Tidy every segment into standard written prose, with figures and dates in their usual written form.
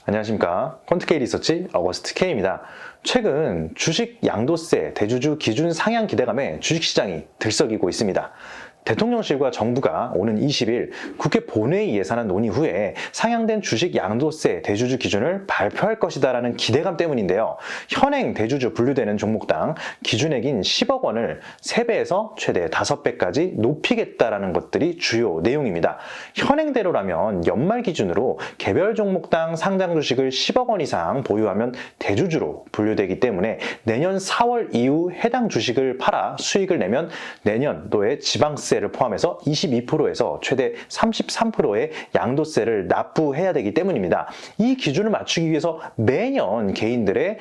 안녕하십니까. 퀀트K 리서치 어거스트 K입니다. 최근 주식 양도세 대주주 기준 상향 기대감에 주식시장이 들썩이고 있습니다. 대통령실과 정부가 오는 20일 국회 본회의 예산안 논의 후에 상향된 주식 양도세 대주주 기준을 발표할 것이다라는 기대감 때문인데요. 현행 대주주 분류되는 종목당 기준액인 10억 원을 3배에서 최대 5배까지 높이겠다라는 것들이 주요 내용입니다. 현행대로라면 연말 기준으로 개별 종목당 상장 주식을 10억 원 이상 보유하면 대주주로 분류되기 때문에 내년 4월 이후 해당 주식을 팔아 수익을 내면 내년도에 지방세를 포함해서 22%에서 최대 33%의 양도세를 납부해야 되기 때문입니다. 이 기준을 맞추기 위해서 매년 개인들의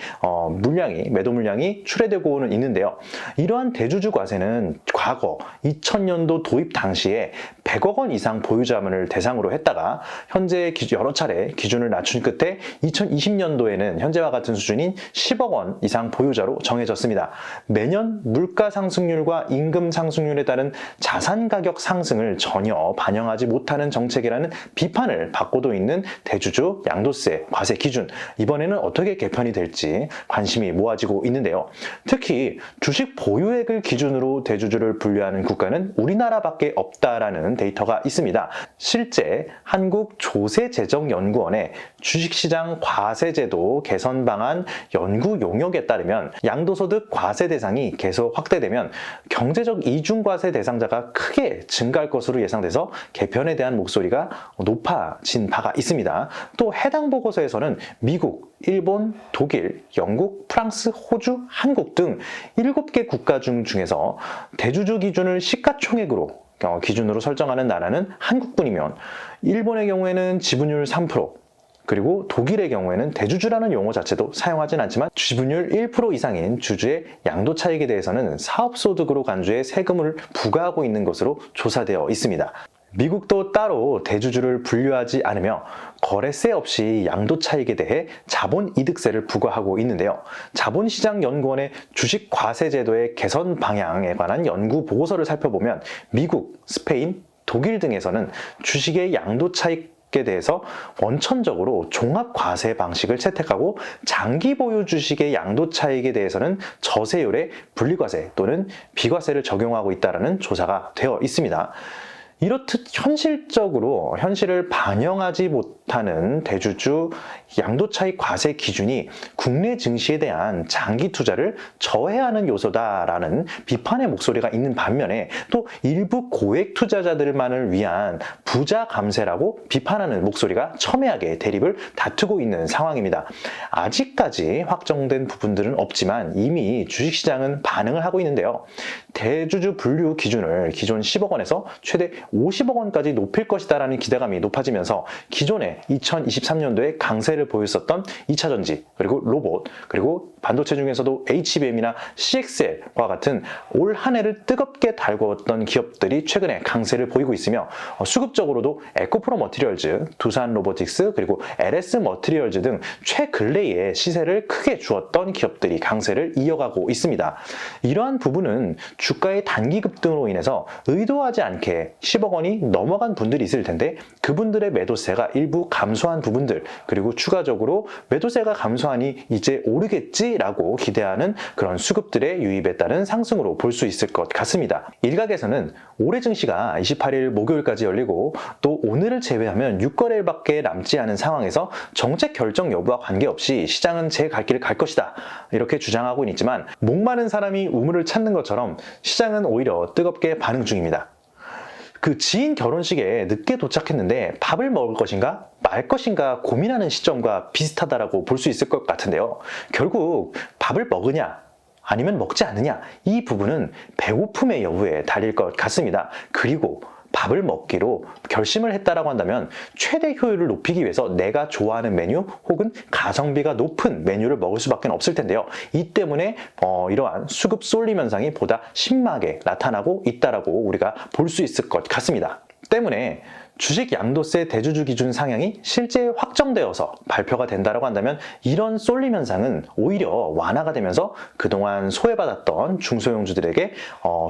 매도 물량이 출회되고는 있는데요. 이러한 대주주 과세는 과거 2000년도 도입 당시에 100억 원 이상 보유자문을 대상으로 했다가 현재 여러 차례 기준을 낮춘 끝에 2020년도에는 현재와 같은 수준인 10억 원 이상 보유자로 정해졌습니다. 매년 물가 상승률과 임금 상승률에 따른 자산 가격 상승을 전혀 반영하지 못하는 정책이라는 비판을 받고도 있는 대주주 양도세 과세 기준, 이번에는 어떻게 개편이 될지 관심이 모아지고 있는데요. 특히 주식 보유액을 기준으로 대주주를 분류하는 국가는 우리나라밖에 없다라는 데이터가 있습니다. 실제 한국조세재정연구원의 주식시장 과세제도 개선 방안 연구 용역에 따르면 양도소득 과세 대상이 계속 확대되면 경제적 이중과세 대상자가 크게 증가할 것으로 예상돼서 개편에 대한 목소리가 높아진 바가 있습니다. 또 해당 보고서에서는 미국, 일본, 독일, 영국, 프랑스, 호주, 한국 등 7개 국가 중에서 대주주 기준을 시가총액으로 기준으로 설정하는 나라는 한국뿐이면 일본의 경우에는 지분율 3%, 그리고 독일의 경우에는 대주주라는 용어 자체도 사용하진 않지만 지분율 1% 이상인 주주의 양도 차익에 대해서는 사업소득으로 간주해 세금을 부과하고 있는 것으로 조사되어 있습니다. 미국도 따로 대주주를 분류하지 않으며 거래세 없이 양도 차익에 대해 자본이득세를 부과하고 있는데요. 자본시장연구원의 주식 과세 제도의 개선 방향에 관한 연구 보고서를 살펴보면 미국, 스페인, 독일 등에서는 주식의 양도 차익에 대해서 원천적으로 종합과세 방식을 채택하고 장기 보유 주식의 양도 차익에 대해서는 저세율의 분리과세 또는 비과세를 적용하고 있다는 조사가 되어 있습니다. 이렇듯 현실적으로 현실을 반영하지 못하는 대주주 양도차익 과세 기준이 국내 증시에 대한 장기 투자를 저해하는 요소다라는 비판의 목소리가 있는 반면에 또 일부 고액 투자자들만을 위한 부자 감세라고 비판하는 목소리가 첨예하게 대립을 다투고 있는 상황입니다. 아직까지 확정된 부분들은 없지만 이미 주식시장은 반응을 하고 있는데요. 대주주 분류 기준을 기존 10억 원에서 최대 50억 원까지 높일 것이다라는 기대감이 높아지면서 기존에 2023년도에 강세를 보였었던 2차전지, 그리고 로봇, 그리고 반도체 중에서도 HBM이나 CXL과 같은 올 한 해를 뜨겁게 달구었던 기업들이 최근에 강세를 보이고 있으며 수급적으로도 에코프로 머티리얼즈, 두산 로보틱스, 그리고 LS 머티리얼즈 등 최근래에 시세를 크게 주었던 기업들이 강세를 이어가고 있습니다. 이러한 부분은 주가의 단기 급등으로 인해서 의도하지 않게 10억 원이 넘어간 분들이 있을 텐데 그분들의 매도세가 일부 감소한 부분들, 그리고 추가적으로 매도세가 감소하니 이제 오르겠지라고 기대하는 그런 수급들의 유입에 따른 상승으로 볼 수 있을 것 같습니다. 일각에서는 올해 증시가 28일 목요일까지 열리고 또 오늘을 제외하면 6거래일밖에 남지 않은 상황에서 정책 결정 여부와 관계없이 시장은 제 갈 길을 갈 것이다 이렇게 주장하고 있지만 목마른 사람이 우물을 찾는 것처럼 시장은 오히려 뜨겁게 반응 중입니다. 그 지인 결혼식에 늦게 도착했는데 밥을 먹을 것인가 말 것인가 고민하는 시점과 비슷하다라고 볼 수 있을 것 같은데요. 결국 밥을 먹으냐 아니면 먹지 않느냐, 이 부분은 배고픔의 여부에 달릴 것 같습니다. 그리고 밥을 먹기로 결심을 했다라고 한다면 최대 효율을 높이기 위해서 내가 좋아하는 메뉴 혹은 가성비가 높은 메뉴를 먹을 수밖에 없을 텐데요. 이 때문에 이러한 수급 쏠림 현상이 보다 심하게 나타나고 있다라고 우리가 볼 수 있을 것 같습니다. 때문에 주식 양도세 대주주 기준 상향이 실제 확정되어서 발표가 된다고 한다면 이런 쏠림 현상은 오히려 완화가 되면서 그동안 소외받았던 중소형주들에게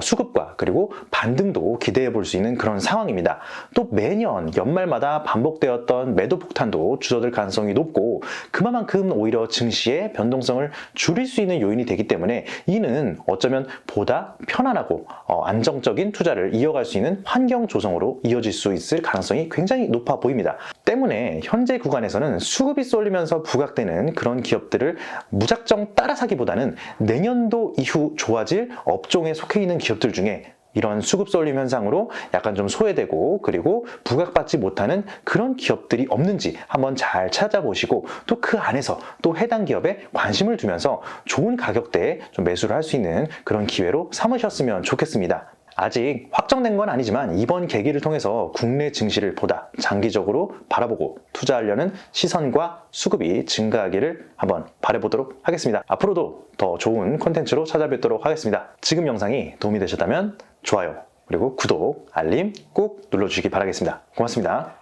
수급과 그리고 반등도 기대해 볼 수 있는 그런 상황입니다. 또 매년 연말마다 반복되었던 매도 폭탄도 줄어들 가능성이 높고 그만큼 오히려 증시의 변동성을 줄일 수 있는 요인이 되기 때문에 이는 어쩌면 보다 편안하고 안정적인 투자를 이어갈 수 있는 환경 조성으로 이어질 수 있을 가능성이 굉장히 높아 보입니다. 때문에 현재 구간에서는 수급이 쏠리면서 부각되는 그런 기업들을 무작정 따라 사기보다는 내년도 이후 좋아질 업종에 속해 있는 기업들 중에 이런 수급 쏠림 현상으로 약간 좀 소외되고 그리고 부각받지 못하는 그런 기업들이 없는지 한번 잘 찾아보시고 또 그 안에서 또 해당 기업에 관심을 두면서 좋은 가격대에 좀 매수를 할 수 있는 그런 기회로 삼으셨으면 좋겠습니다. 아직 확정된 건 아니지만 이번 계기를 통해서 국내 증시를 보다 장기적으로 바라보고 투자하려는 시선과 수급이 증가하기를 한번 바라보도록 하겠습니다. 앞으로도 더 좋은 콘텐츠로 찾아뵙도록 하겠습니다. 지금 영상이 도움이 되셨다면 좋아요, 그리고 구독, 알림 꼭 눌러주시기 바라겠습니다. 고맙습니다.